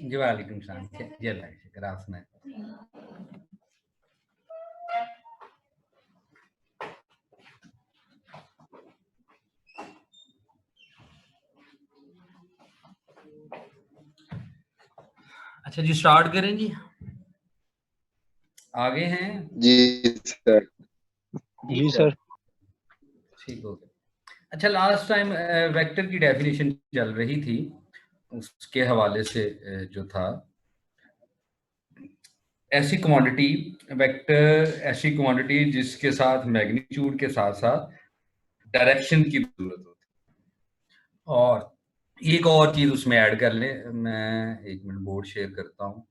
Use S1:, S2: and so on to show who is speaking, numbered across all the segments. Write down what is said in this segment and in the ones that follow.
S1: जी वालेकुम सलाम। जी रासना। अच्छा जी, स्टार्ट करें जी। आगे हैं
S2: जी सर।
S3: जी सर।
S1: ठीक हो गया। अच्छा, लास्ट टाइम वेक्टर की डेफिनेशन चल रही थी, उसके हवाले से जो था, ऐसी क्वांटिटी वेक्टर, ऐसी क्वांटिटी जिसके साथ मैग्नीट्यूड के साथ साथ डायरेक्शन की जरूरत होती है। और एक और चीज उसमें ऐड कर ले, मैं एक मिनट बोर्ड शेयर करता हूं।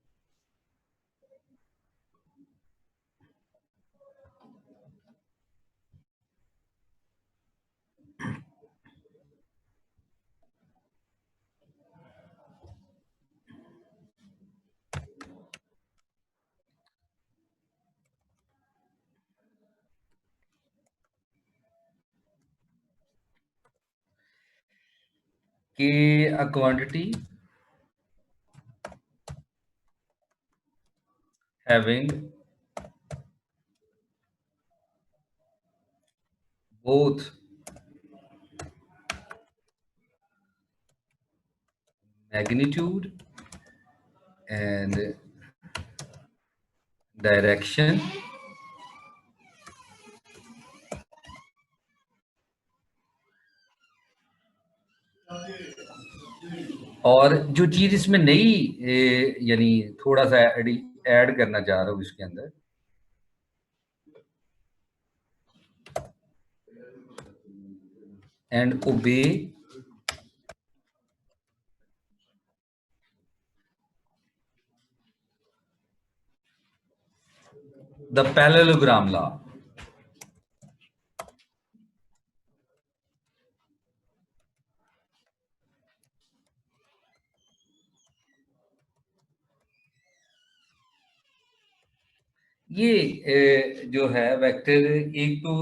S1: कि a quantity having both magnitude and direction और जो चीज इसमें नई यानी थोड़ा सा ऐड करना चाह रहा हूं इसके अंदर, and obey the parallelogram law. ये जो है वेक्टर, एक तो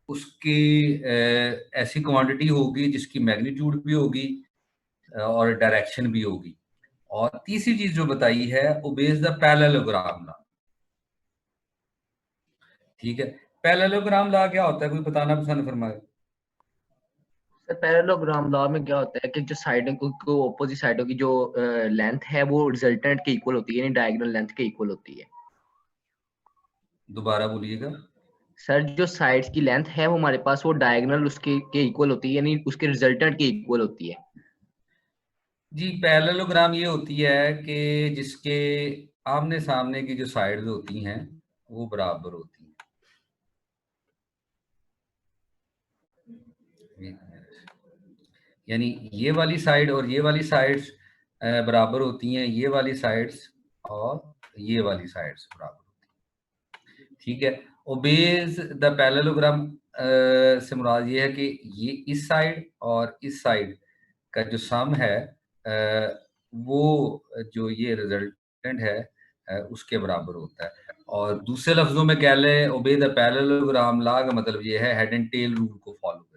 S1: उसकी ऐसी क्वांटिटी होगी जिसकी मैग्नीट्यूड भी होगी और डायरेक्शन भी होगी, और तीसरी चीज जो बताई है ओबेज द पैरेललोग्राम लॉ। ठीक है, पैरेललोग्राम लॉ क्या होता है, कोई बताना पसंद फरमाए।
S4: सर पैरेललोग्राम लॉ में क्या होता है कि जो साइडों को ऑपोजिट साइडों की जो लेंथ है वो रिजल्टेंट के इक्वल होती है, यानी डायगोनल लेंथ के इक्वल होती है।
S1: दोबारा बोलिएगा।
S4: सर जो साइड्स की लेंथ है वो हमारे पास वो डायगोनल उसके के इक्वल होती है, यानी उसके रिजल्टेंट के इक्वल होती है।
S1: जी, पैरेललोग्राम ये होती है कि जिसके आमने सामने की जो साइड्स होती हैं वो बराबर होती हैं। यानी ये वाली साइड और ये वाली साइड्स बराबर होती हैं, ये वाली साइड्स और ये वाली साइड्स बराबर होती हैं। ठीक है, ओबेज द पैरेललोग्राम से मुराद ये है कि ये इस साइड और इस साइड का जो सम है वो जो ये रिजल्टेंट है उसके बराबर होता है। और दूसरे लफ्जों में कह लें, ओबे द पैरेललोग्राम लॉ का मतलब ये है हेड एंड टेल रूल को फॉलो करें।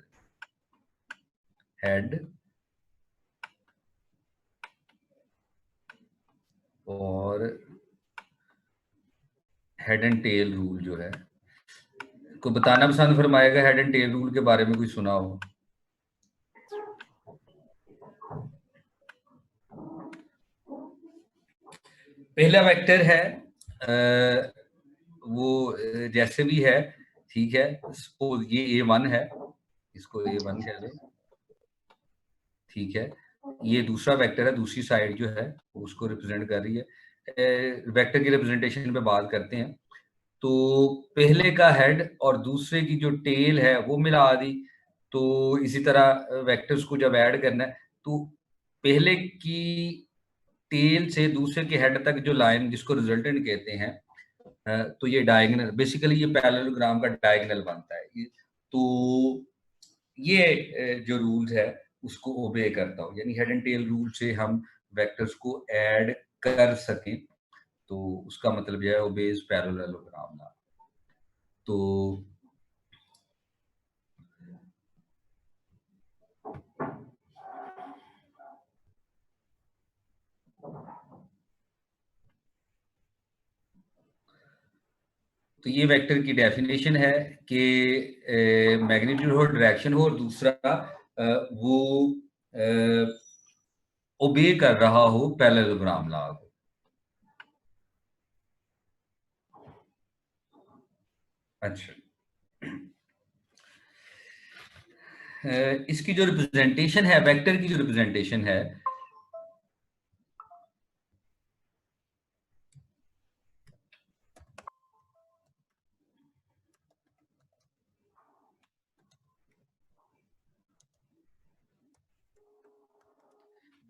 S1: हेड और हेड एंड टेल रूल जो है, को बताना पसंद फरमाएगा हेड एंड टेल रूल के बारे में, कोई सुना हो। पहला वेक्टर है वो जैसे भी है, ठीक है, सपोज ये A1 है, इसको A1 कह लो, ठीक है। ये दूसरा वेक्टर है, दूसरी साइड जो है उसको रिप्रेजेंट कर रही है। वेक्टर की रिप्रेजेंटेशन पे बात करते हैं, तो पहले का हेड और दूसरे की जो टेल है वो मिला दी। तो इसी तरह वेक्टर्स को जब ऐड करना है तो पहले की टेल से दूसरे के हेड तक जो लाइन जिसको रिजल्टेंट कहते हैं, तो ये डायगोनल, बेसिकली ये पैरेललोग्राम का डायगोनल बनता है। तो ये जो रूल्स है उसको ओबे करता हूँ, यानी हेड एंड टेल रूल से हम वेक्टर्स को ऐड कर सकें, तो उसका मतलब यह है ओबेज पैरेललोग्राम लॉ। तो ये वेक्टर की डेफिनेशन है कि मैग्नीट्यूड हो, डायरेक्शन हो, और दूसरा वो ओबे कर रहा हो पैरेललोग्राम लॉ को। अच्छा, इसकी जो रिप्रेजेंटेशन है, वेक्टर की जो रिप्रेजेंटेशन है,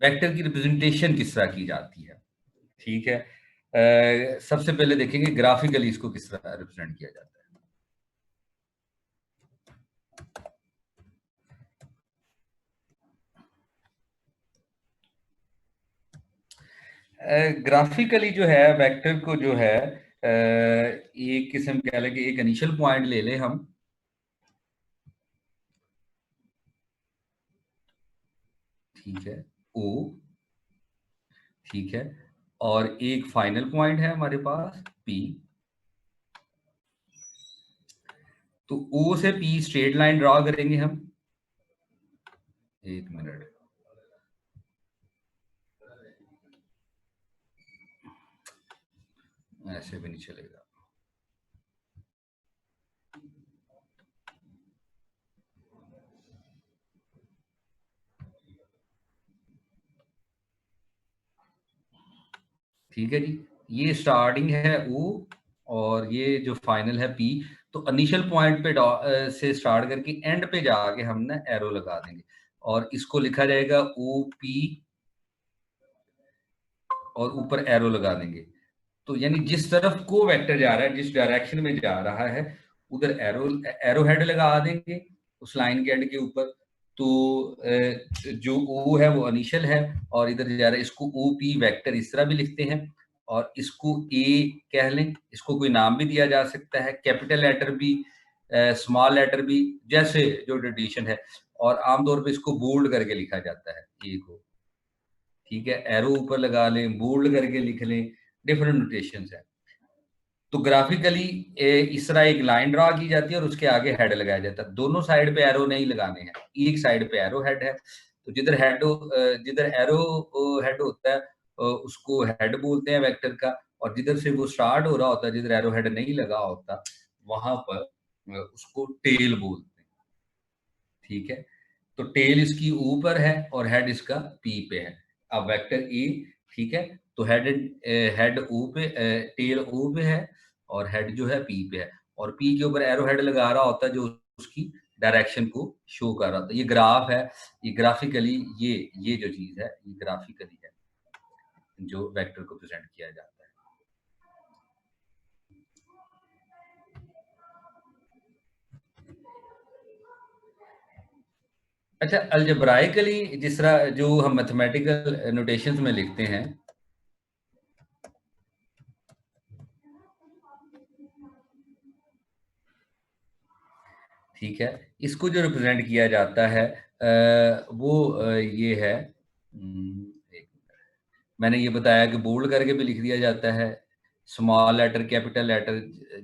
S1: वेक्टर की रिप्रेजेंटेशन किस तरह की जाती है, ठीक है। सबसे पहले देखेंगे ग्राफिकली इसको किस तरह रिप्रेजेंट किया जाता है। ग्राफिकली जो है वेक्टर को जो है एक किस्म कह लें कि एक इनिशियल पॉइंट ले लें हम, ठीक है, ओ, ठीक है, और एक फाइनल पॉइंट है हमारे पास पी। तो ओ से पी स्ट्रेट लाइन ड्रॉ करेंगे हम, एक मिनट, ऐसे भी नहीं चलेगा। ठीक है जी, ये स्टार्टिंग है ओ और ये जो फाइनल है पी। तो इनिशियल पॉइंट पे से स्टार्ट करके एंड पे जाके हम ना एरो लगा देंगे और इसको लिखा जाएगा ओ पी और ऊपर एरो लगा देंगे। तो यानी जिस तरफ को वेक्टर जा रहा है, जिस डायरेक्शन में जा रहा है, उधर एरो हेड लगा देंगे उस लाइन के एंड के ऊपर। तो जो ओ है वो इनिशियल है और इधर जा रहा है, इसको ओ पी वेक्टर इस तरह भी लिखते हैं और इसको ए कह लें, इसको कोई नाम भी दिया जा सकता है, कैपिटल लेटर भी, स्मॉल लेटर भी, जैसे जो ट्रेडिशन है। और आमतौर पे इसको बोल्ड करके लिखा जाता है ए को, ठीक है, एरो ऊपर लगा लें, बोल्ड करके लिख लें, डिफरेंट नोटेशंस है। तो ग्राफिकली इस तरह एक लाइन ड्रा की जाती है और उसके आगे हेड लगाया जाता है। दोनों साइड पे एरो नहीं लगाने हैं, एक साइड पे एरो हेड है। तो जिधर एरो हेड होता है उसको हेड बोलते हैं वेक्टर का, और जिधर से वो स्टार्ट हो रहा होता है, जिधर एरो हेड नहीं लगा होता, वहां पर उसको टेल बोलते हैं, ठीक है। तो टेल इसकी ऊपर है और हेड इसका पी पे है। अब वेक्टर ए, ठीक है, तो हेड ओ पे, टेल ओ पे है और हेड जो है पी पे है, और पी के ऊपर एरो हेड लगा रहा होता है जो उसकी डायरेक्शन को शो कर रहा होता है। ये ग्राफ है, ये ग्राफिकली ये जो चीज है ये ग्राफिकली है जो वेक्टर को प्रेजेंट किया जाता है। अच्छा, अलजेब्राइकली जिस तरह जो हम मैथमेटिकल नोटेशंस में लिखते हैं, ठीक है, इसको जो रिप्रेजेंट किया जाता है वो ये है, मैंने ये बताया कि बोल्ड करके भी लिख दिया जाता है, स्मॉल लेटर कैपिटल लेटर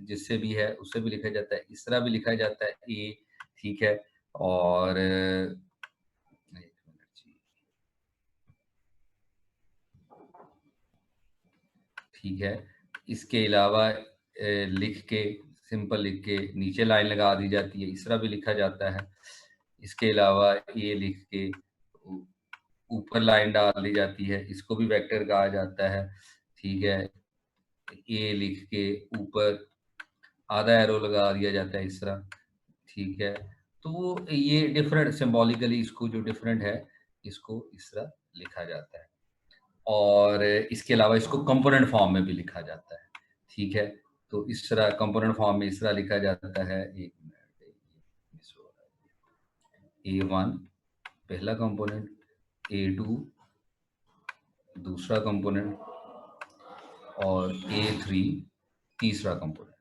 S1: जिससे भी है उससे भी लिखा जाता है, इस तरह भी लिखा जाता है ए, ठीक है। और एक मिनट जी, ठीक है, इसके अलावा लिख के, सिंपल लिख के नीचे लाइन लगा दी जाती है, इस तरह भी लिखा जाता है। इसके अलावा ये लिख के ऊपर लाइन डाल दी जाती है, इसको भी वेक्टर कहा जाता है, ठीक है। ए लिख के ऊपर आधा एरो लगा दिया जाता है इस तरह, ठीक है। तो ये डिफरेंट सिंबॉलिकली इसको जो डिफरेंट है इसको इस तरह लिखा जाता है। और इसके अलावा इसको कंपोनेंट फॉर्म में भी लिखा जाता है। ठीक है, तो इस तरह कंपोनेंट फॉर्म में इस तरह लिखा जाता है। एक मिनट, A1 पहला कंपोनेंट, A2 दूसरा कंपोनेंट और A3 तीसरा कंपोनेंट।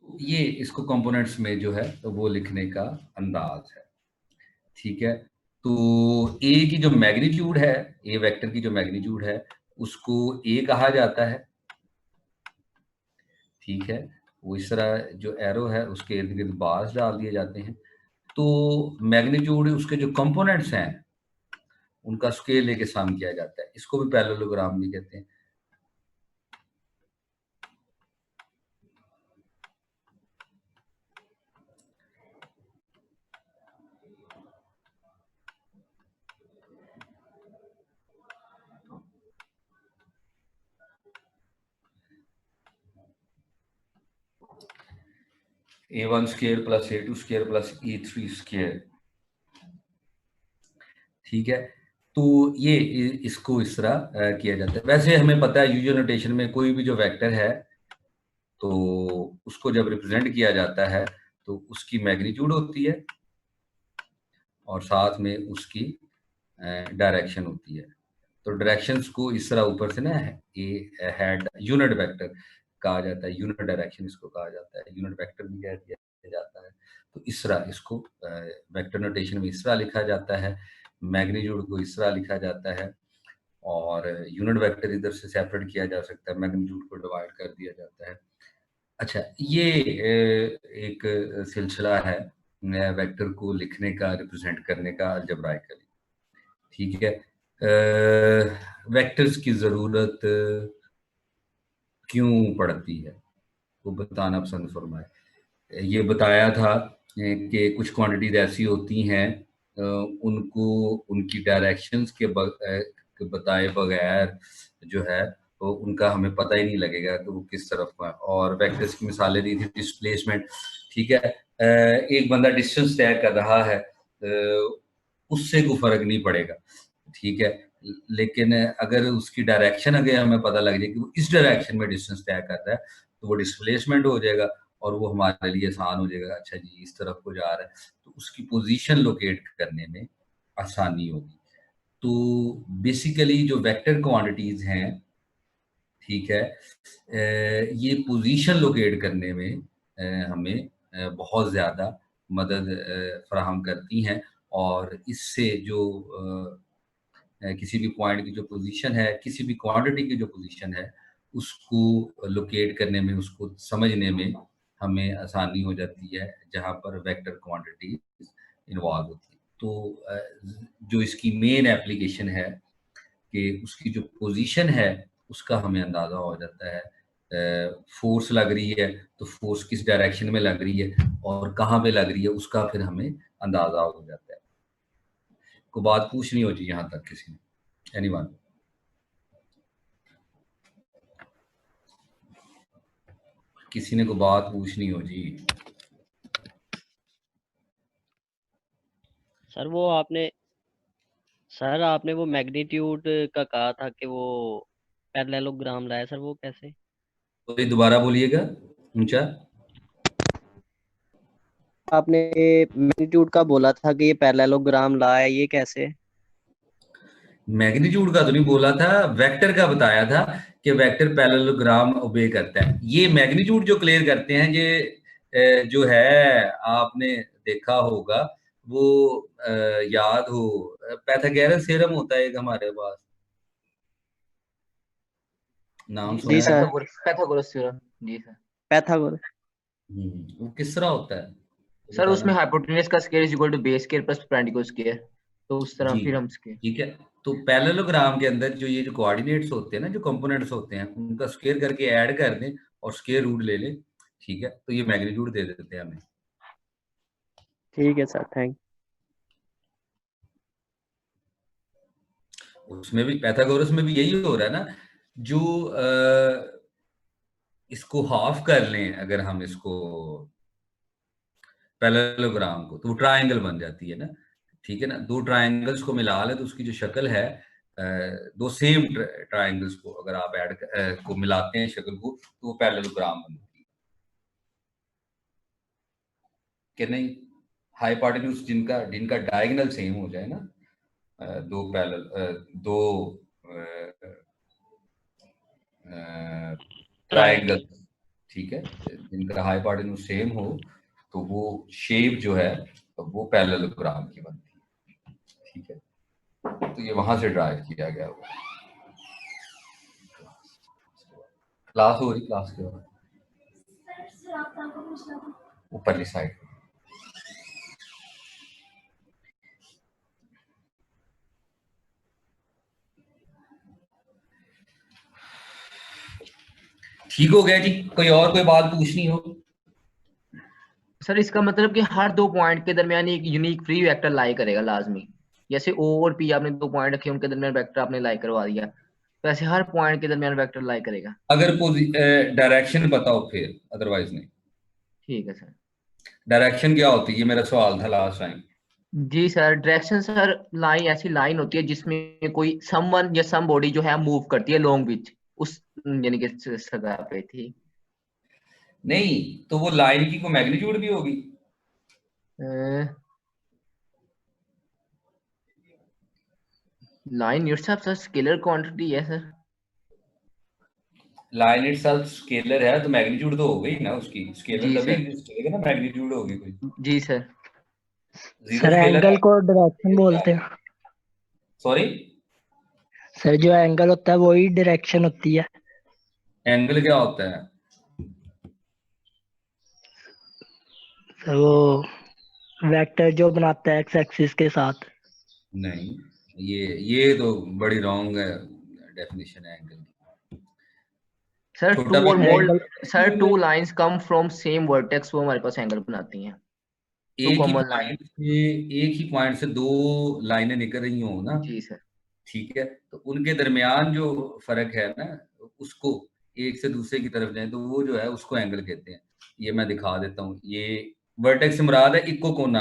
S1: ये इसको कंपोनेंट्स में जो है तो वो लिखने का अंदाज है। ठीक है, तो ए की जो मैग्नीट्यूड है, ए वेक्टर की जो मैग्नीट्यूड है उसको ए कहा जाता है। ठीक है, वो इस तरह जो एरो है उसके इर्द गिर्द बार्स डाल दिए जाते हैं। तो मैग्नीट्यूड उसके जो कंपोनेंट्स हैं उनका स्केल लेके सम किया जाता है। इसको भी पैरेललोग्राम भी कहते हैं। A1 square plus A2 square plus E3 square. ठीक है, तो ये इसको इस तरह किया जाता है। वैसे हमें पता है यूजर नोटेशन में कोई भी जो वेक्टर है तो उसको जब रिप्रेजेंट किया जाता है तो उसकी मैग्नीट्यूड होती है और साथ में उसकी डायरेक्शन होती है। तो डायरेक्शंस को इस तरह ऊपर से ना ए हेड यूनिट वेक्टर कहा जाता है, यूनिट डायरेक्शन इसको कहा जाता है, यूनिट वेक्टर भी कह दिया जाता है। तो इस तरह इसको वेक्टर नोटेशन में इस तरह लिखा जाता है, मैग्नीट्यूड को इस तरह लिखा जाता है और यूनिट वेक्टर इधर से सेपरेट किया जा सकता है, मैग्नीट्यूड को डिवाइड कर दिया जाता है। अच्छा, ये एक सिलसिला है वेक्टर को लिखने का, रिप्रेजेंट करने का अलजेब्राइकली। ठीक है, वेक्टर्स की ज़रूरत क्यों पड़ती है वो बताना पसंद फरमाए। ये बताया था कि कुछ क्वांटिटीज ऐसी होती हैं उनको उनकी डायरेक्शंस के बताए बगैर जो है तो उनका हमें पता ही नहीं लगेगा कि वो किस तरफ का है। और वेक्टर्स की मिसालें दी थी, डिस्प्लेसमेंट। ठीक है, एक बंदा डिस्टेंस तय कर रहा है, उससे कोई फर्क नहीं पड़ेगा। ठीक है, लेकिन अगर उसकी डायरेक्शन अगर हमें पता लग जाए कि वो इस डायरेक्शन में डिस्टेंस तय कर रहा है तो वो डिस्प्लेसमेंट हो जाएगा और वो हमारे लिए आसान हो जाएगा। अच्छा जी, इस तरफ को जा रहा है तो उसकी पोजीशन लोकेट करने में आसानी होगी। तो बेसिकली जो वेक्टर क्वांटिटीज हैं, ठीक है, ये पोजीशन लोकेट करने में हमें बहुत ज़्यादा मदद फराहम करती हैं और इससे जो किसी भी पॉइंट की जो पोजीशन है, किसी भी क्वांटिटी की जो पोजीशन है, उसको लोकेट करने में, उसको समझने में हमें आसानी हो जाती है जहाँ पर वेक्टर क्वांटिटी इन्वॉल्व होती है। तो जो इसकी मेन एप्लीकेशन है कि उसकी जो पोजीशन है उसका हमें अंदाज़ा हो जाता है। फोर्स लग रही है तो फोर्स किस डायरेक्शन में लग रही है और कहाँ पे लग रही है उसका फिर हमें अंदाज़ा हो जाता है। को बात पूछनी हो जी यहाँ तक किसी ने? एनीवन? किसी ने को बात पूछनी हो जी?
S3: सर आपने वो मैग्नीट्यूड का कहा था कि वो पैरेललोग्राम लाया, सर वो कैसे?
S1: तो दोबारा बोलिएगा ऊंचा।
S3: आपने मैग्नीट्यूड का बोला था कि ये पैरेललोग्राम लाया, ये कैसे?
S1: मैग्नीट्यूड का तो नहीं बोला था, वेक्टर का बताया था कि वेक्टर पैरेललोग्राम ओबे करता है। ये मैग्नीट्यूड जो क्लियर करते हैं ये जो है आपने देखा होगा वो याद हो, पाइथागोरस थ्योरम होता है एक हमारे पास, नाम
S3: जी
S1: सुना है?
S3: सर।
S4: Pythagoras theorem. जी सर।
S3: पैथागोरस।
S1: वो किस तरह होता है तो
S4: सर उसमें
S1: बताना
S4: हाइपोटेन्यूज का square is equal to base square plus perpendicular square, तो उस तरह
S1: जी।
S4: फिर हम स्क्वायर।
S1: ठीक है, तो पैरेललोग्राम के अंदर जो ये जो कोऑर्डिनेट्स होते हैं ना, जो कंपोनेंट्स होते हैं, उनका स्क्वायर करके ऐड कर दें और स्क्वायर रूट ले लें। ठीक है, तो ये मैग्नीट्यूड दे देते हैं हमें।
S3: ठीक है सर, थैंक।
S1: उसमें भी पैथागोरस में भी यही हो रहा है ना, जो इसको हाफ कर लें, अगर हम इसको पैरेललोग्राम को, तो वो ट्रायंगल बन जाती है ना, ठीक है ना। दो ट्रायंगल्स को मिला ले तो उसकी जो शक्ल है, दो सेम ट्रायंगल्स को अगर आप को मिलाते हैं शक्ल को, तो वो पैरेललोग्राम बनती है कि नहीं। हाइपोटेन्यूज जिनका जिनका डायगोनल सेम हो जाए ना, दो पैरेलल दो ट्रायंगल, ठीक है, जिनका हाइपोटेन्यूज सेम हो, तो वो शेप जो है वो पैरेललोग्राम की बनती है, ठीक है। तो ये वहां से ड्राइव किया गया हुआ। क्लास हो रही, क्लास के बाद ऊपरली साइड। ठीक हो गया जी, कोई बात पूछनी हो?
S4: सर इसका मतलब कि हर दो पॉइंट के दरमियान एक यूनिक फ्री वेक्टर लाई करेगा लाजमी। जैसे ओ और पी आपने दो पॉइंट रखे, उनके दरमियान वेक्टर आपने लाई करवा दिया, तो ऐसे हर पॉइंट के दरमियान वेक्टर लाई करेगा।
S1: अगर डायरेक्शन बताओ फिर, अदरवाइज नहीं।
S4: ठीक है सर।
S1: डायरेक्शन क्या होती है, ये मेरा सवाल था लास्ट टाइम।
S4: जी सर, डायरेक्शन सर लाइन ऐसी लाइन होती है जिसमें कोई समवन या सम बॉडी जो है मूव करती है लॉन्ग विच उस यानी कि सतह पे थी।
S1: नहीं, तो वो लाइन की कोई मैग्नीट्यूड भी होगी?
S4: Line itself sir scalar quantity है सर।
S1: लाइन इटसेल्फ स्केलर है तो मैग्नीट्यूड तो हो गई ना उसकी, स्केलर
S4: जी
S1: तभी
S4: सर।
S1: एग्जिस्ट करेगा ना, मैग्नीट्यूड होगी कोई।
S4: जी sir.
S1: Zero
S2: sir
S1: scalar
S2: angle
S1: है।
S2: को डायरेक्शन बोलते हैं।
S1: सॉरी,
S2: सर जो एंगल होता है वही डायरेक्शन होती है।
S1: एंगल क्या होता है?
S2: सर वो वेक्टर जो बनाता है एक्स एक्सिस के साथ।
S1: नहीं, ये तो बड़ी रॉन्ग डेफिनेशन है एंगल की।
S4: सर
S1: छोटा
S4: टू और
S1: बच्चा
S4: मोर
S2: angle
S4: sir two lines come from same vertex, वो हमारे पास एंगल बनाती हैं। टू
S1: एक ही
S4: कॉमन लाइन।
S1: पॉइंट से एक ही पॉइंट से दो लाइनें निकल रही हो ना,
S4: जी सर।
S1: ठीक है, तो उनके दरमियान जो फर्क है ना, उसको एक से दूसरे की तरफ जाए तो वो जो है उसको एंगल कहते हैं। ये मैं दिखा देता हूँ, ये वर्टेक्स से मुराद है इक्को कोना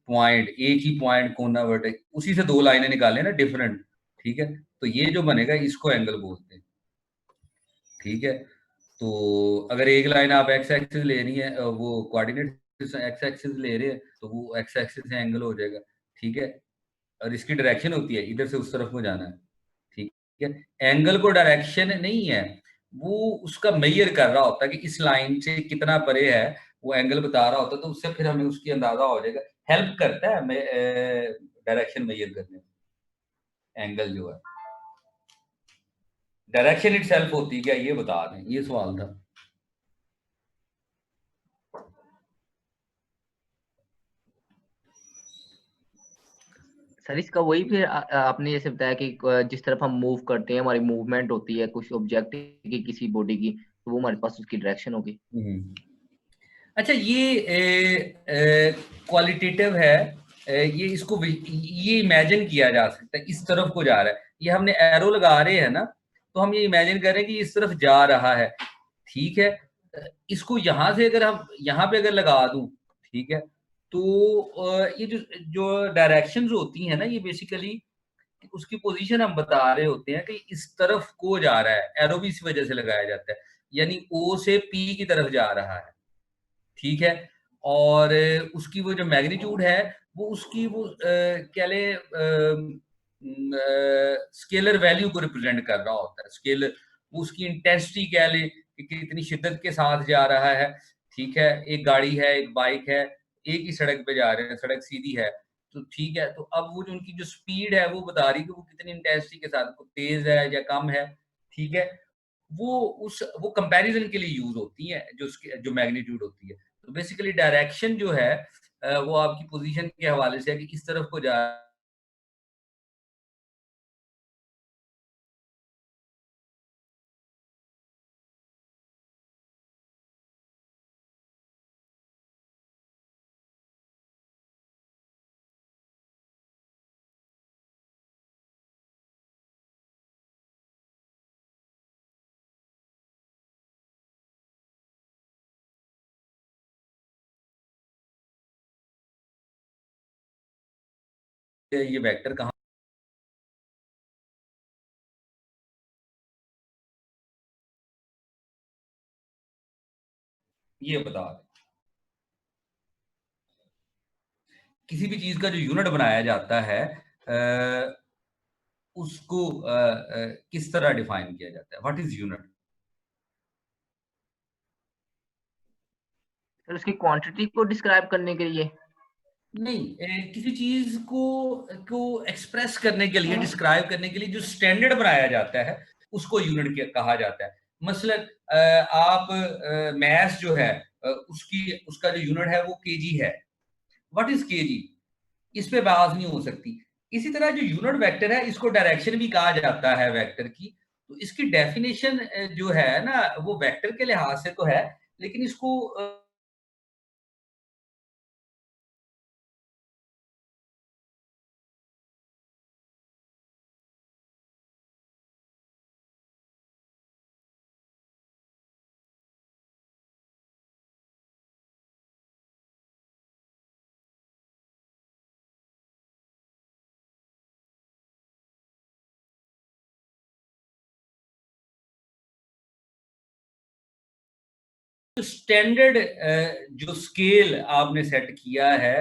S1: पॉइंट, एक ही पॉइंट कोना वर्टेक्स, उसी से दो लाइनें निकालें ना डिफरेंट, ठीक है, तो ये जो बनेगा इसको एंगल बोलते हैं, ठीक है। तो अगर एक लाइन आप एक्स एक्सिस ले रही है, वो कोऑर्डिनेट एक्स एक्सिस ले रहे हैं, तो वो एक्स एक्सिस से एंगल हो जाएगा, ठीक है। और इसकी डायरेक्शन होती है इधर से उस तरफ को जाना है, ठीक है। एंगल को डायरेक्शन नहीं है, वो उसका मेजर कर रहा होता है कि इस लाइन से कितना परे है, वो एंगल बता रहा होता है, तो उससे फिर हमें उसकी अंदाजा हो जाएगा, हेल्प करता है डायरेक्शन मेजर करने में एंगल जो है। डायरेक्शन इटसेल्फ होती है क्या, ये बता दें, ये सवाल था।
S4: सर इसका वही फिर आपने जैसे बताया कि जिस तरफ हम मूव करते हैं हमारी मूवमेंट होती है कुछ ऑब्जेक्ट की किसी बॉडी की, तो वो हमारे पास उसकी डायरेक्शन होगी।
S1: अच्छा, ये क्वालिटेटिव है, ये इसको ये इमेजिन किया जा सकता है इस तरफ को जा रहा है, ये हमने एरो लगा रहे हैं ना, तो हम ये इमेजिन कर रहे हैं कि इस तरफ जा रहा है, ठीक है। इसको यहाँ से अगर हम यहाँ पे अगर लगा दूं, ठीक है, तो ये जो जो डायरेक्शंस होती हैं ना, ये बेसिकली उसकी पोजीशन हम बता रहे होते हैं कि इस तरफ को जा रहा है, एरो भी इस वजह से लगाया जाता है, यानी ओ से पी की तरफ जा रहा है, ठीक है। और उसकी वो जो मैग्नीट्यूड है, वो उसकी वो क्या ले स्केलर वैल्यू को रिप्रेजेंट कर रहा होता है, स्केलर, वो उसकी इंटेंसिटी क्या ले कि कितनी शिद्दत के साथ जा रहा है, ठीक है। एक गाड़ी है, एक बाइक है, एक ही सड़क पे जा रहे हैं, सड़क सीधी है, तो ठीक है, तो अब वो जो उनकी जो स्पीड है वो बता रही है कि वो कितनी इंटेंसिटी के साथ, तेज है या कम है, ठीक है। वो कंपैरिजन के लिए यूज होती है, जो मैग्नीट्यूड होती है। तो बेसिकली डायरेक्शन जो है वो आपकी पोजीशन के हवाले से है कि किस तरफ को जा ये वेक्टर कहाँ, ये बता दें। किसी भी चीज का जो यूनिट बनाया जाता है उसको किस तरह डिफाइन किया जाता है? What is unit?
S4: सर उसकी क्वांटिटी को डिस्क्राइब करने के लिए?
S1: नहीं, किसी चीज को एक्सप्रेस करने के लिए, डिस्क्राइब करने के लिए जो स्टैंडर्ड बनाया जाता है उसको यूनिट कहा जाता है। मसलन आप मैथ जो है उसका जो यूनिट है वो केजी है। What is KG? इस पे बहस नहीं हो सकती। इसी तरह जो यूनिट वेक्टर है इसको डायरेक्शन भी कहा जाता है वेक्टर की। तो इसकी डेफिनेशन जो है ना वो वेक्टर के लिहाज से तो है, लेकिन इसको स्टैंडर्ड जो स्केल आपने सेट किया है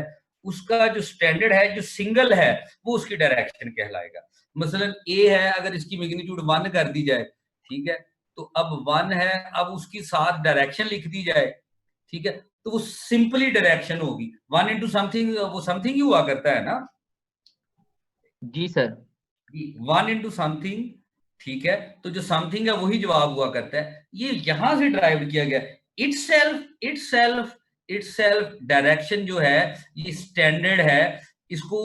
S1: उसका जो स्टैंडर्ड है, जो सिंगल है, वो उसकी डायरेक्शन कहलाएगा। मसलन ए है, अगर इसकी मैग्नीट्यूड 1 कर दी जाए, ठीक है, तो अब 1 है, अब उसकी साथ डायरेक्शन लिख दी जाए, ठीक है, तो वो सिंपली डायरेक्शन होगी। 1 इंटू समथिंग, वो समथिंग ही हुआ करता है ना।
S4: जी सर।
S1: 1 इंटू समथिंग, ठीक है, तो जो समथिंग है वही जवाब हुआ करता है। ये यहां से ड्राइव किया गया। इटसेल्फ डायरेक्शन जो है ये स्टैंडर्ड है, इसको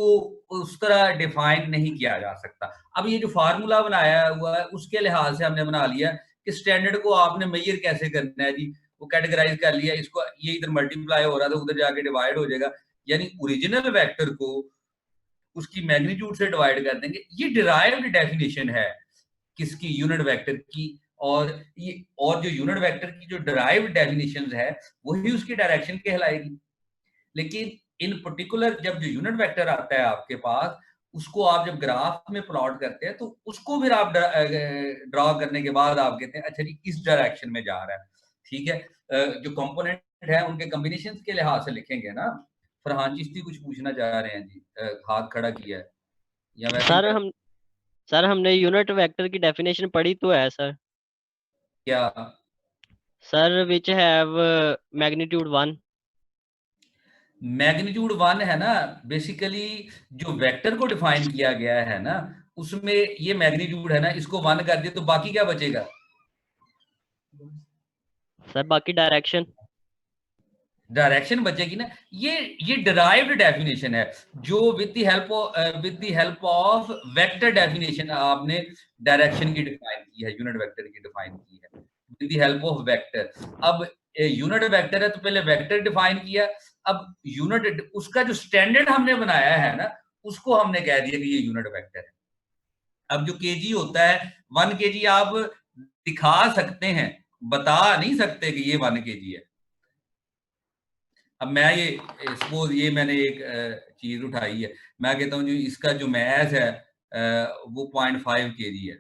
S1: उस तरह डिफाइन नहीं किया जा सकता। अब ये जो फार्मूला बनाया हुआ है उसके लिहाज से हमने बना लिया कि स्टैंडर्ड को आपने मेजर कैसे करना है जी, वो कैटेगराइज कर लिया, इसको ये इधर मल्टीप्लाई हो रहा था उधर जाके डिवाइड हो जाएगा, यानी ओरिजिनल वेक्टर को उसकी मैग्नीट्यूड से डिवाइड कर देंगे। ये डिराइव्ड डेफिनेशन है किसकी? यूनिट वेक्टर की। और जो यूनिट वेक्टर की जो डिराइव्ड डेफिनेशन है वही उसकी डायरेक्शन कहलाएगी। लेकिन इन पर्टिकुलर जब जो यूनिट वेक्टर आता है आपके पास, उसको आप जब ग्राफ में प्लॉट करते हैं तो उसको फिर आप ड्रॉ करने के बाद आप कहते हैं अच्छा जी इस डायरेक्शन में जा रहा है, ठीक है। जो कंपोनेंट है उनके कॉम्बिनेशन के लिहाज से लिखेंगे ना। फरहान चिश्ती कुछ पूछना चाह रहे हैं जी, हाथ खड़ा किया है या वैसे
S3: सर हमने यूनिट वेक्टर की डेफिनेशन पढ़ी तो है सर।
S1: क्या?
S3: Sir which have magnitude 1।
S1: Magnitude 1 है ना, बेसिकली जो वेक्टर को डिफाइन किया गया है ना उसमें ये मैग्नीट्यूड है ना, इसको 1 कर दिए तो बाकी क्या बचेगा?
S3: सर बाकी
S1: डायरेक्शन बचेगी ना। ये डिराइव्ड डेफिनेशन है जो with the help of vector definition आपने डायरेक्शन की डिफाइन की है, यूनिट वेक्टर की डिफाइन की है with the help of vector. अब यूनिट वेक्टर है तो पहले वेक्टर डिफाइन किया, अब यूनिट उसका जो स्टैंडर्ड हमने बनाया है ना उसको हमने कह दिया कि ये यूनिट वेक्टर है। अब जो केजी होता है 1 केजी आप दिखा सकते हैं, बता नहीं सकते कि ये 1 केजी है। अब मैं ये सपोज ये मैंने एक चीज उठाई है, मैं कहता हूँ जी इसका जो मैथ है वो 0.5 केजी है,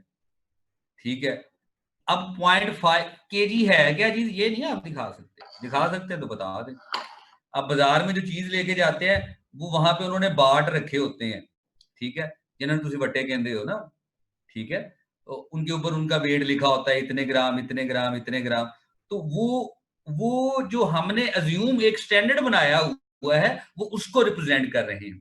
S1: ठीक है। अब 0.5 केजी है क्या चीज, ये नहीं आप दिखा सकते तो बता दें। अब बाजार में जो चीज लेके जाते हैं वो वहां पे उन्होंने बाट रखे होते हैं, ठीक है, जिन्होंने तुम बट्टे कहते हो ना, ठीक है, तो उनके ऊपर उनका वेट लिखा होता है, इतने ग्राम इतने ग्राम इतने ग्राम। तो वो जो हमने अज्यूम एक स्टैंडर्ड बनाया हुआ है वो उसको रिप्रेजेंट कर रहे हैं।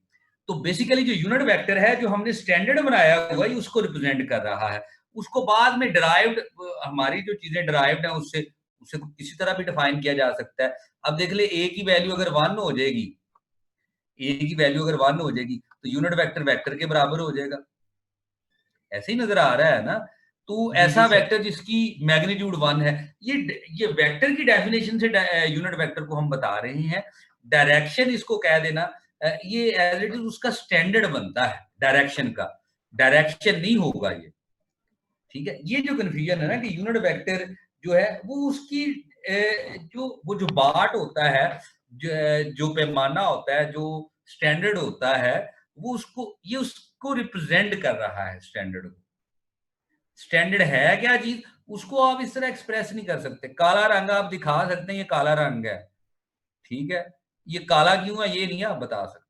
S1: तो बेसिकली जो यूनिट वेक्टर है जो हमने स्टैंडर्ड बनाया हुआ है उसको रिप्रेजेंट कर रहा है। उसको बाद में डिराइव्ड, हमारी जो चीजें डिराइव्ड है उससे उसे किसी तरह भी डिफाइन किया जा सकता है। अब देख ले ए की वैल्यू अगर 1 हो जाएगी, ए की वैल्यू अगर 1 हो जाएगी तो यूनिट वेक्टर वेक्टर के बराबर हो जाएगा। ऐसे ही नजर आ रहा है ना। तो ऐसा वेक्टर जिसकी मैग्नीट्यूड 1 है, ये वेक्टर की डेफिनेशन से यूनिट वेक्टर को हम बता रहे हैं। डायरेक्शन इसको कह देना, ये एज इट इज उसका स्टैंडर्ड बनता है डायरेक्शन का, डायरेक्शन नहीं होगा ये, ठीक है। ये जो कंफ्यूजन है ना कि यूनिट वेक्टर जो है वो उसकी जो बाट होता है, जो पैमाना होता है, जो स्टैंडर्ड होता है, वो उसको रिप्रेजेंट कर रहा है स्टैंडर्ड को। स्टैंडर्ड है क्या चीज, उसको आप इस तरह एक्सप्रेस नहीं कर सकते। काला रंग आप दिखा सकते हैं, ये काला रंग है, ठीक है, ये काला क्यों है ये नहीं आप बता सकते।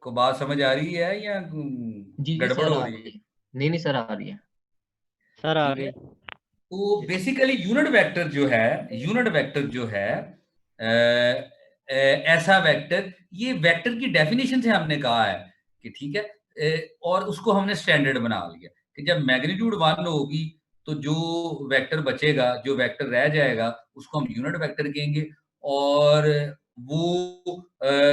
S1: को बात समझ आ रही है या
S4: जी
S1: गड़बड़
S4: सर
S1: हो
S4: आ
S1: रही
S4: रही
S1: है?
S4: है। नहीं सर आ रही है।
S3: सर आ
S1: ठीक
S3: गई।
S1: है, तो बेसिकली यूनिट वेक्टर जो है, यूनिट वेक्टर जो है ऐसा वेक्टर, ये वेक्टर की डेफिनेशन से हमने कहा है कि ठीक है, और उसको हमने स्टैंडर्ड बना लिया कि जब मैग्नीट्यूड 1 होगी तो जो वेक्टर बचेगा, जो वेक्टर रह जाएगा, उसको हम यूनिट वेक्टर कहेंगे, और वो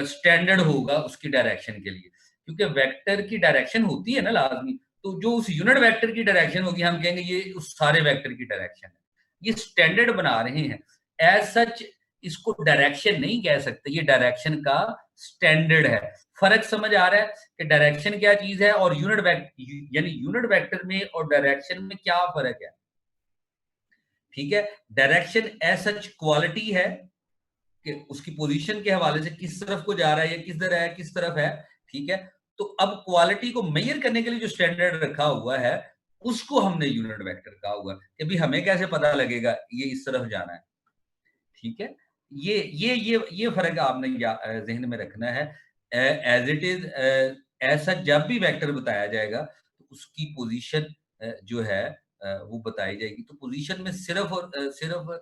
S1: स्टैंडर्ड होगा उसकी डायरेक्शन के लिए, क्योंकि वेक्टर की डायरेक्शन होती है ना लाजमी। तो जो उस यूनिट वेक्टर की डायरेक्शन होगी हम कहेंगे ये उस सारे वेक्टर की डायरेक्शन है। ये स्टैंडर्ड बना रहे हैं, एज सच इसको डायरेक्शन नहीं कह सकते, ये डायरेक्शन का स्टैंडर्ड है। फर्क समझ आ रहा है कि डायरेक्शन क्या चीज है और यूनिट वेक्टर, यानी यूनिट वेक्टर में और डायरेक्शन में क्या फर्क है। ठीक है, डायरेक्शन एज सच क्वालिटी है कि उसकी पोजीशन के हवाले से किस तरफ को जा रहा है या किस तरह है, किस तरफ है। ठीक है, तो अब क्वालिटी को मेजर करने के लिए जो स्टैंडर्ड रखा हुआ है उसको हमने यूनिट वेक्टर कहा हुआ कि भाई हमें कैसे पता लगेगा ये इस तरफ जाना है। ठीक है, ये फर्क आपने जहन में रखना है। एज इट इज ऐसा जब भी वेक्टर बताया जाएगा तो उसकी पोजीशन जो है वो बताई जाएगी। तो पोजीशन में सिर्फ और सिर्फ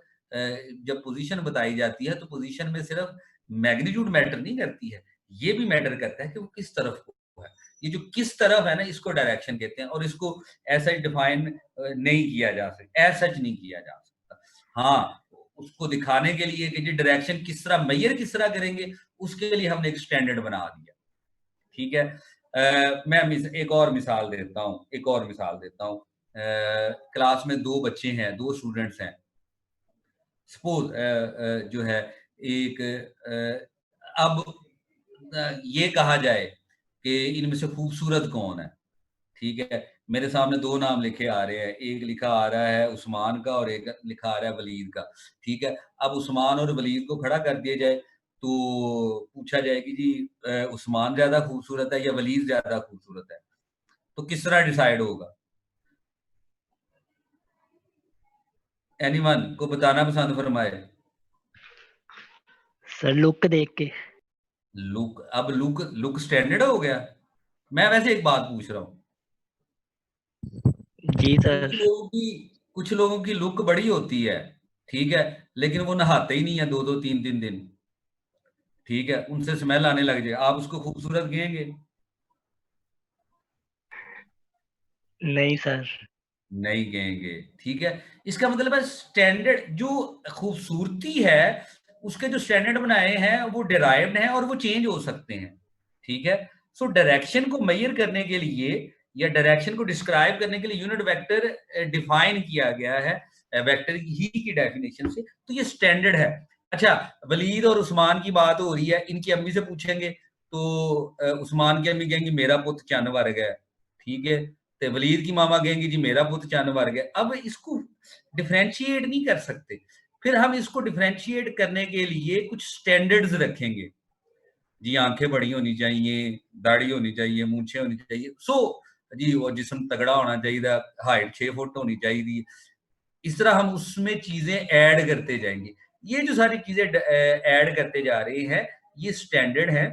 S1: जब पोजीशन बताई जाती है तो पोजीशन में सिर्फ मैग्नीट्यूड मैटर नहीं करती है, ये भी मैटर करता है कि वो किस तरफ को है। ये जो किस तरफ है ना, इसको डायरेक्शन कहते हैं, और इसको ऐसा डिफाइन नहीं किया जा सकता, ऐसा सच नहीं किया जा सकता। हाँ, उसको दिखाने के लिए कि डायरेक्शन किस तरह मेजर किस तरह करेंगे, उसके लिए हमने एक स्टैंडर्ड बना दिया। ठीक है, मैं एक और मिसाल देता हूँ। क्लास में दो बच्चे हैं, दो स्टूडेंट्स हैं। सपोज जो है एक अब ये कहा जाए कि इनमें से खूबसूरत कौन है। ठीक है, मेरे सामने दो नाम लिखे आ रहे हैं, एक लिखा आ रहा है उस्मान का और एक लिखा आ रहा है वलीद का। ठीक है, अब उस्मान और वलीद को खड़ा कर दिया जाए तो पूछा जाए कि जी उस्मान ज्यादा खूबसूरत है या वलीद ज्यादा खूबसूरत है, तो किस तरह डिसाइड होगा? एनीवन को बताना पसंद फरमाए।
S2: सर लुक देख के।
S1: लुक, अब लुक स्टैंडर्ड हो गया। मैं वैसे एक बात पूछ रहा हूँ,
S2: जी
S1: कुछ
S2: सर।
S1: लोगों की कुछ लोगों की लुक बड़ी होती है, ठीक है, लेकिन वो नहाते ही नहीं है 2-2 3-3 दिन। ठीक है, उनसे स्मेल आने लग जाए, आप उसको खूबसूरत कहेंगे?
S2: नहीं सर।
S1: नहीं कहेंगे। ठीक है, इसका मतलब है स्टैंडर्ड जो खूबसूरती है उसके जो स्टैंडर्ड बनाए हैं वो डिराइव्ड हैं और वो चेंज हो सकते हैं। ठीक है, सो डायरेक्शन को मेजर करने के लिए या डायरेक्शन को डिस्क्राइब करने के लिए यूनिट वेक्टर डिफाइन किया गया है वेक्टर ही की डेफिनेशन से, तो ये स्टैंडर्ड है। अच्छा, वलीद और उस्मान की बात हो रही है, इनकी अम्मी से पूछेंगे तो उस्मान की अम्मी कहेंगी मेरा पुत्र चन्न वर्ग है। ठीक है, तो वलीद की मामा कहेंगी जी मेरा पुत्र चन्न वर्ग है। अब इसको डिफरेंशिएट नहीं कर सकते, फिर हम इसको डिफरेंशिएट करने के लिए कुछ स्टैंडर्ड्स रखेंगे जी, आंखें बड़ी होनी चाहिए, दाढ़ी होनी चाहिए, मूछें होनी चाहिए, जी वो जिस्म तगड़ा होना चाहिए, हाइट 6 फुट होनी चाहिए। इस तरह हम उसमें चीजें ऐड करते जाएंगे। ये जो सारी चीजें ऐड करते जा रहे हैं ये स्टैंडर्ड है।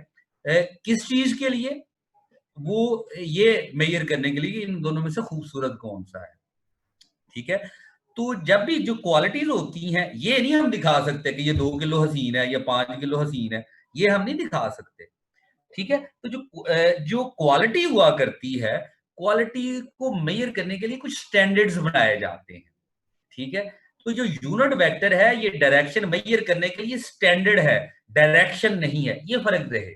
S1: किस चीज के लिए? वो ये मेजर करने के लिए इन दोनों में से खूबसूरत कौन सा है। ठीक है, तो जब भी जो क्वालिटीज होती हैं ये नहीं हम दिखा सकते कि ये 2 किलो हसीन है या 5 किलो हसीन है, ये हम नहीं दिखा सकते। ठीक है, तो जो क्वालिटी हुआ करती है, क्वालिटी को मेजर करने के लिए कुछ स्टैंडर्ड्स बनाए जाते हैं। ठीक है, तो जो यूनिट वेक्टर है ये डायरेक्शन मेजर करने के लिए स्टैंडर्ड है, डायरेक्शन नहीं है, ये फर्क रहे।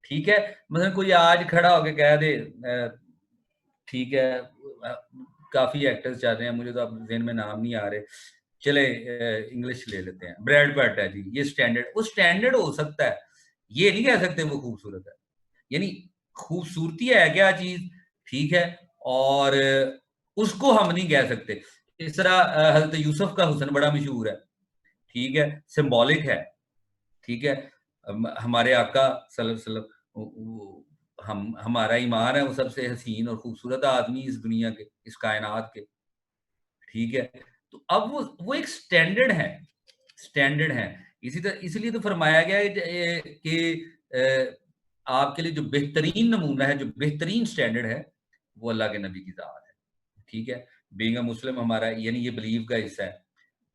S1: ठीक है, मतलब कोई आज खड़ा होकर कह दे ठीक है, काफी एक्टर्स चल रहे हैं, मुझे तो अब जेहन में नाम नहीं आ रहे, चले इंग्लिश ले लेते हैं, ब्रैड पिट है जी, ये स्टैंडर्ड, वो स्टैंडर्ड हो सकता है, ये नहीं कह सकते वो खूबसूरत है। यानी खूबसूरती है क्या चीज, ठीक है, और उसको हम नहीं कह सकते। इस तरह हजरत यूसुफ का हुस्न बड़ा मशहूर है, ठीक है, सिंबॉलिक है। ठीक है, हमारे आका सल्लल्लाहु अलैहि वसल्लम, हमारा ईमान है वो सबसे हसीन और खूबसूरत आदमी इस दुनिया के, इस कायनात के, ठीक है। तो अब वो एक स्टैंडर्ड है, स्टैंडर्ड है। इसी तरह इसलिए तो फरमाया गया है कि आपके लिए जो बेहतरीन नमूना है, जो बेहतरीन स्टैंडर्ड है, वो अल्लाह के नबी की ज़ात है, ठीक है। बीइंग अ मुस्लिम हमारा यानी ये बिलीव का हिस्सा है।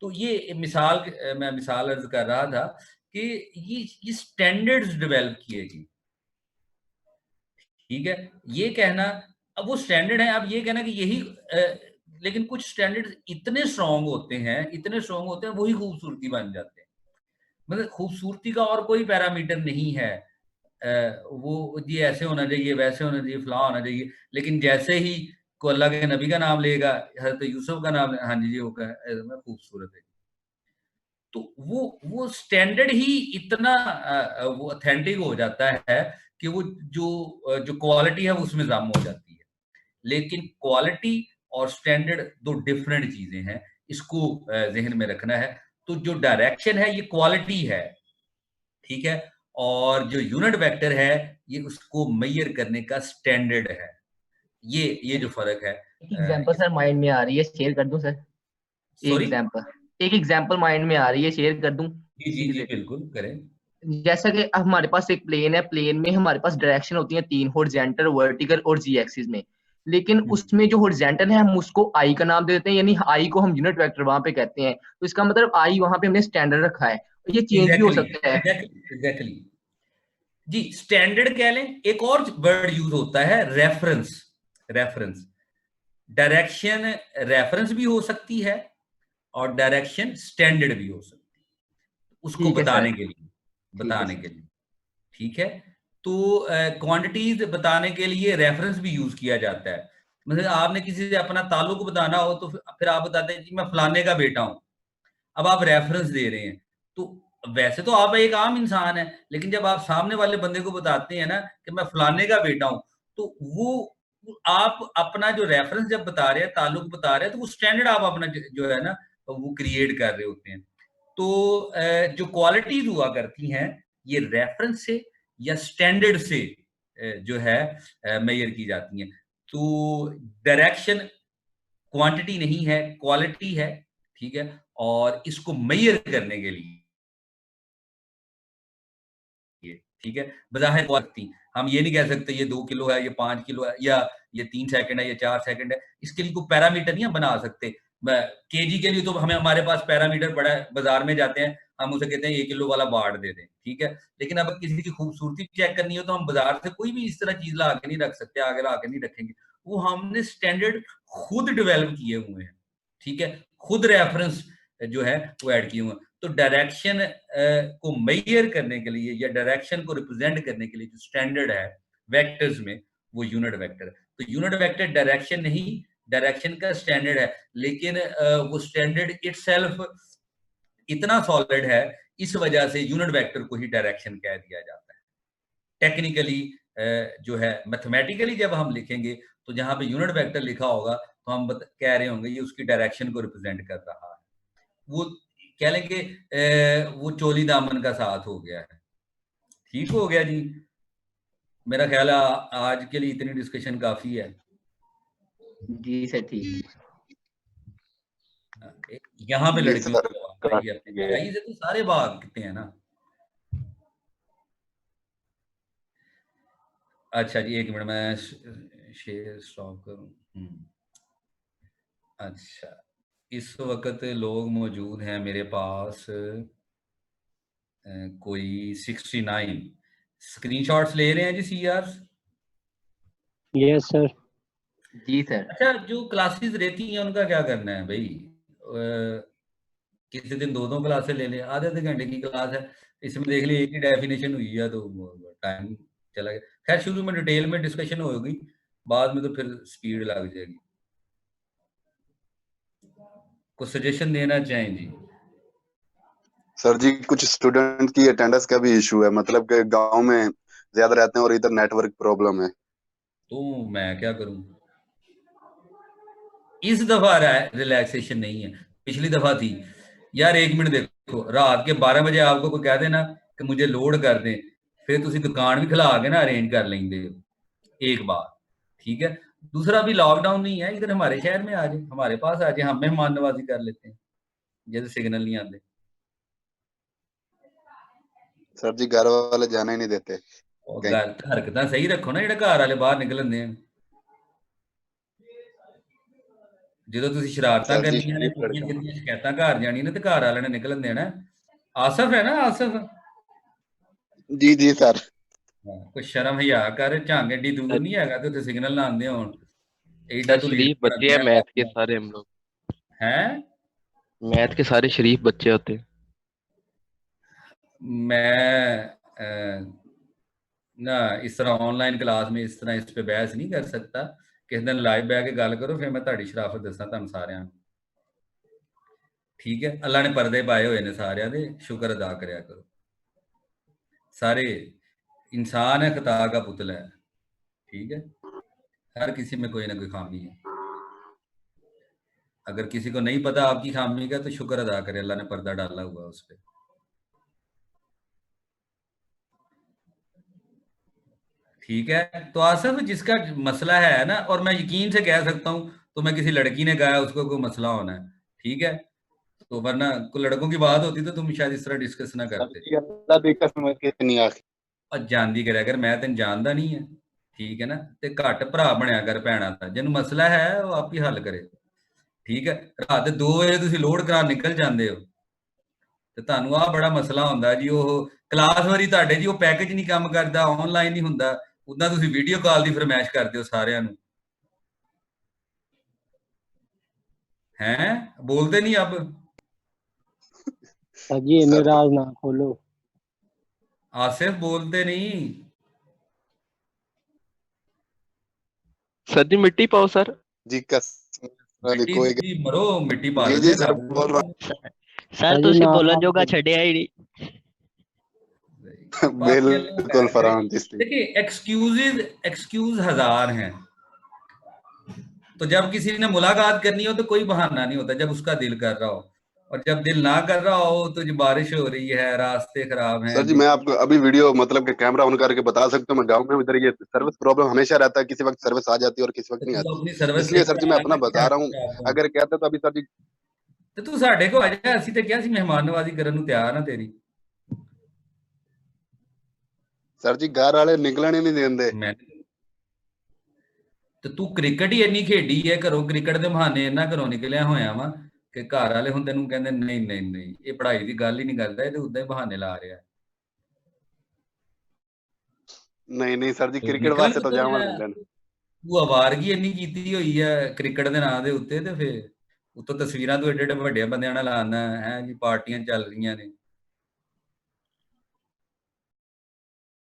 S1: तो ये मिसाल, मैं मिसाल अर्ज कर रहा था कि ये स्टैंडर्ड्स डेवलप किए गए, ठीक है। ये कहना, अब वो स्टैंडर्ड है, अब ये कहना कि यही लेकिन कुछ स्टैंडर्ड्स इतने स्ट्रांग होते हैं, इतने स्ट्रांग होते हैं, वही खूबसूरती बन जाते हैं। मतलब खूबसूरती का और कोई पैरामीटर नहीं है, वो ये ऐसे होना चाहिए, वैसे होना चाहिए, फलां होना चाहिए, लेकिन जैसे ही को अल्लाह के नबी का नाम लेगा, हज़रत यूसुफ का नाम, हाँ जी, वो खूबसूरत है। तो वो स्टैंडर्ड ही इतना वो ऑथेंटिक हो जाता है कि वो जो क्वालिटी है वो उसमें ज़म हो जाती है। लेकिन क्वालिटी और स्टैंडर्ड दो डिफरेंट चीजें हैं, इसको ज़हन में रखना है। तो जो डायरेक्शन है ये क्वालिटी है, ठीक है, और जो यूनिट वेक्टर है ये उसको मेजर करने का स्टैंडर्ड है। ये जो फर्क है।
S4: एक एग्जांपल सर माइंड में आ रही है, शेयर कर दूं सर?
S1: सॉरी,
S4: एक एग्जांपल माइंड में आ रही है, शेयर कर दूं?
S1: जी जी बिल्कुल करें।
S4: जैसा कि हमारे पास एक प्लेन है, प्लेन में हमारे पास डायरेक्शन होती है 3, हॉरिजॉन्टल, वर्टिकल और जी एक्सिस में। लेकिन उसमें जो हॉरिजॉन्टल है हम उसको आई का नाम दे देते हैं, यानी आई को हम यूनिट वेक्टर वहां पे कहते हैं। तो इसका मतलब आई वहां पे हमने स्टैंडर्ड रखा है, ये चेंज भी हो सकता है।
S1: एग्जैक्टली जी, स्टैंडर्ड कह लें। एक और वर्ड यूज होता है रेफरेंस। रेफरेंस, डायरेक्शन रेफरेंस भी हो सकती है और डायरेक्शन स्टैंडर्ड भी हो सकती है, उसको
S4: ठीक है
S1: बताने
S4: सर,
S1: के लिए,
S4: ठीक है
S1: बताने
S4: सर।
S1: के लिए, ठीक है। तो क्वांटिटीज बताने के लिए रेफरेंस भी यूज किया जाता है। मतलब आपने किसी से अपना ताल्लुक बताना हो तो फिर आप बताते हैं कि मैं फलाने का बेटा हूं, अब आप रेफरेंस दे रहे हैं। तो वैसे तो आप एक आम इंसान है, लेकिन जब आप सामने वाले बंदे को बताते हैं ना कि मैं फलाने का बेटा हूं, तो वो आप अपना जो रेफरेंस जब बता रहे हैं, ताल्लुक बता रहे हैं, तो वो स्टैंडर्ड आप अपना जो है ना वो क्रिएट कर रहे होते हैं। तो जो क्वालिटीज हुआ करती हैं ये रेफरेंस से या स्टैंडर्ड से जो है मेजर की जाती हैं। तो डायरेक्शन क्वांटिटी नहीं है, क्वालिटी है, ठीक है। और इसको मेजर करने के लिए, ठीक है, बज़ाहिर क्वालिटी हम ये नहीं कह सकते ये 2 किलो है, ये 5 किलो है, या ये 3 सेकंड है, ये 4 सेकंड है। इसके लिए कोई पैरामीटर नहीं हम बना सकते। केजी के लिए तो हमारे पास पैरामीटर पड़ा है, बाजार में जाते हैं, हम उसे कहते हैं 1 किलो वाला बाड़ दे दें, ठीक है। लेकिन अब किसी की खूबसूरती चेक करनी हो तो हम बाजार से कोई भी इस तरह चीज ला के नहीं रख सकते, आगे ला के नहीं रखेंगे। वो हमने स्टैंडर्ड खुद डेवलप किए हुए हैं, ठीक है, खुद रेफरेंस जो है वो ऐड किए हुए हैं। तो डायरेक्शन को मेजर करने के लिए या डायरेक्शन को रिप्रेजेंट करने के लिए जो स्टैंडर्ड है वेक्टर्स में, वो यूनिट वेक्टर है। तो यूनिट वेक्टर डायरेक्शन नहीं, डायरेक्शन का स्टैंडर्ड है, लेकिन वो स्टैंडर्ड इटसेल्फ इतना सॉलिड है, इस वजह से यूनिट वेक्टर को ही डायरेक्शन कह दिया जाता है। टेक्निकली जो है, मैथमेटिकली जब हम लिखेंगे तो जहां पे यूनिट वेक्टर लिखा होगा तो हम कह रहे होंगे ये उसकी डायरेक्शन को रिप्रेजेंट कर रहा है। वो कह लेंगे वो चोली दामन का साथ हो गया है। ठीक हो गया जी, मेरा ख्याल है आज के लिए इतनी डिस्कशन काफी है।
S4: जी सर, ठीक।
S1: यहाँ पे
S5: जी
S1: लड़कियों
S5: सर,
S1: की पढ़ाई से तो सारे भागते हैं ना। अच्छा जी, 1 मिनट मैं शेयर स्टॉप करूं। अच्छा, इस वक्त लोग मौजूद हैं मेरे पास कोई 69। स्क्रीनशॉट्स ले रहे हैं जी सीआर?
S2: Yes sir.
S4: जी सर।
S1: अच्छा, जो क्लासेस रहती हैं उनका क्या करना है भाई? किसी दिन 2-2 क्लासेस ले लें, आधे घंटे की क्लास है, इसमें देख ली एक ही डेफिनेशन हुई है तो टाइम चला गया। खैर, शुरू में डिटेल में डिस्कशन होगी, बाद में तो फिर स्पीड लग जाएगी। कुछ सजेशन देना चाहें जी?
S5: सर जी, कुछ स्टूडेंट की अटेंडेंस का भी इशू है, मतलब कि गांव में ज्यादा रहते हैं और इधर नेटवर्क प्रॉब्लम है।
S1: तो मैं क्या करूं? इस दफा रिलैक्सेशन नहीं है, पिछली दफा थी यार। 1 मिनट देखो, रात के 12 बजे आपको कोई कह देना कि मुझे लोड कर दें, फिर तुसी दुकान भी खिला के ना अरेंज कर लेंगे एक बार, ठीक है। दूसरा भी लॉकडाउन नहीं है, इधर हमारे शहर में आ जाए, हमारे पास आ जाए, हम मेहमान नवाजी कर लेते हैं, जैसे सिग्नल नहीं आते।
S5: सर जी घर वाले जाने ही नहीं देते।
S1: और गल हरकतां सही रखो ना, ਜਿਹੜੇ ਘਰ ਵਾਲੇ ਬਾਹਰ ਨਿਕਲਣਦੇ ਆ। ਜਦੋਂ ਤੁਸੀਂ ਸ਼ਰਾਰਤਾਂ
S5: सर जी
S1: ਕਰਨੀਆਂ ਨੇ,
S5: शरीफ
S1: ਨਿੱਕੀਆਂ
S5: लड़का।
S1: ਜਿਹੀਆਂ ਸ਼ਿਕਾਇਤਾਂ ਘਰ ਜਾਣੀਆਂ ਨੇ, ਤੇ ਘਰ ਵਾਲਿਆਂ ਨੇ ਨਿਕਲਣ ਦੇਣਾ। ਆਸਫ ਹੈ ਨਾ, ਆਸਫ,
S5: जी जी सर।
S1: ਕੋਈ ਸ਼ਰਮ ਹਿਆ ਕਰ, ਝੰਗ ਏਡੀ ਦੂਰ ਨਹੀਂ ਹੈਗਾ ਤੇ ਉੱਥੇ ਸਿਗਨਲ ਨਾ ਆਉਂਦੇ ਹੋਣ। एडा
S6: सर
S1: तो
S6: शरीफ बच्चे हैं मैथ के सारे, हम लोग
S1: हैं,
S6: मैथ के सारे शरीफ बच्चे होते हैं।
S1: मैं ना इस तरह ऑनलाइन क्लास में इस तरह इस पे बहस नहीं कर सकता। किस दिन लाइव बह के गल करो, फिर मैं तुहाडी शराफत दसां तुहानूं सारिਆਂ ਨੂੰ, ठीक है। अल्लाह ने पर्दे पाए हुए ने सारिਆਂ ਦੇ, शुक्र अदा करिया करो। सारे इंसान है, खता का पुतला है, ठीक है। हर किसी में कोई ना कोई खामी है। अगर किसी को नहीं पता आपकी खामी का, तो शुक्र अदा करे, अल्लाह ने पर्दा डाला हुआ उस पर। ठीक है। तो आसफ जिसका मसला है ना, और मैं यकीन से कह सकता हूँ, तो मैं किसी लड़की ने कहा उसको कोई मसला होना है, ठीक है। तो वरना कोई लड़कों की बात होती तो तुम शायद इस तरह डिस्कस ना करते।
S5: अल्लाह भी कसम कितनी आखिर
S1: और जानती करे, अगर मैं तेन जानता नहीं है, ठीक है ना, ते घट भरा बनया कर भैणा दा, जिन्हों मसला है वो आप ही हल करे, ठीक है। रात 2 बजे तुसी लोड करा निकल जाते हो, ਤੇ ਤੁਹਾਨੂੰ ਆ ਬੜਾ ਮਸਲਾ ਹੁੰਦਾ ਜੀ। ਉਹ ਕਲਾਸ ਵਾਰੀ ਤੁਹਾਡੇ ਜੀ ਉਹ ਪੈਕੇਜ ਨਹੀਂ ਕੰਮ ਕਰਦਾ, ਆਨਲਾਈਨ ਨਹੀਂ ਹੁੰਦਾ, ਉਦਾਂ ਤੁਸੀਂ ਵੀਡੀਓ ਕਾਲ ਦੀ ਫਰਮਾਇਸ਼ ਕਰਦੇ ਹੋ ਸਾਰਿਆਂ ਨੂੰ, हैं बोलते नहीं अब।
S2: सर जी
S5: सर
S2: राज ना खोलो।
S1: आसिफ बोलते नहीं।
S6: सर जी मिट्टी पाओ सर।
S5: जी कसम वाली
S1: मिट्टी
S5: कोई
S1: दी मरो, मिट्टी पा
S5: जी
S1: देंगे
S5: जी सर
S1: रब।
S5: बोल रहा
S3: सर ਤੁਸੀਂ ਬੋਲਣ ਜੋਗਾ ਛੱਡਿਆ ਹੀ ਨਹੀਂ।
S5: हूँ बिल्कुल फरहान जी।
S1: देखिए एक्सक्यूज हजार हैं। तो जब किसी ने मुलाकात करनी हो तो कोई बहाना नहीं होता, जब उसका दिल कर रहा हो, और जब दिल ना कर रहा हो तो जो बारिश हो रही है, रास्ते खराब हैं।
S5: सर जी मैं आपको अभी वीडियो मतलब कि कैमरा ऑन करके बता सकता हूँ, मैं गांव में इधर ये सर्विस प्रॉब्लम हमेशा रहता है, किसी वक्त सर्विस आ जाती है और किसी वक्त नहीं
S1: तो अपनी
S5: आती,
S1: सर्विस
S5: इसलिए सर जी मैं अपना बता रहा हूँ। अगर कहते तो अभी सर जी
S1: ਤੇ ਤੂੰ ਸਾਡੇ ਕੋਲ ਆ ਜਾ, ਅਸੀਂ ਤੇ ਕਿਹਾ ਸੀ ਮਹਿਮਾਨ ਨਵਾਜ਼ੀ ਕਰਨ ਨੂੰ ਤਿਆਰ ਆ ਤੇਰੀ।
S5: सर जी घर वाले निकलने नहीं देंगे।
S1: ਮੈਂ ਤੇ ਤੂੰ ਕ੍ਰਿਕਟ ਹੀ ਇੰਨੀ ਖੇਡੀ ਹੈ, ਘਰੋਂ ਕ੍ਰਿਕਟ ਦੇ ਬਹਾਨੇ ਇੰਨਾ ਘਰੋਂ ਨਿਕਲਿਆ ਹੋਇਆ ਵਾ ਕਿ ਘਰ ਵਾਲੇ ਹੁੰਦੇ ਨੂੰ ਕਹਿੰਦੇ ਨਹੀਂ ਨਹੀਂ ਨਹੀਂ, ਇਹ ਪੜ੍ਹਾਈ ਦੀ ਗੱਲ ਹੀ ਨਹੀਂ ਕਰਦਾ, ਇਹ ਤੇ ਉਦਾਂ ਹੀ ਬਹਾਨੇ ਲਾ ਰਿਹਾ।
S5: नहीं नहीं सर जी क्रिकेट
S1: ਨਿਕਲ
S5: वास्ते तो
S1: ਕਿੱਥੋਂ
S5: जावा
S1: ਰਿਹਾ?
S5: मिलन।
S1: ਤੂੰ ਆਵਾਰਗੀ ਇੰਨੀ ਕੀਤੀ ਹੋਈ ਹੈ ਕ੍ਰਿਕਟ ਦੇ ਨਾਂ ਦੇ ਉੱਤੇ, ਤੇ ਫਿਰ ਉੱਤੋਂ ਤਸਵੀਰਾਂ ਤੂੰ ਏਡੇ ਏਡੇ ਵੱਡੇ ਬੰਦਿਆਂ ਨਾਲ ਲਾਉਂਦਾ ਹੈ ਜੀ, ਪਾਰਟੀਆਂ ਚੱਲ ਰਹੀਆਂ ਨੇ।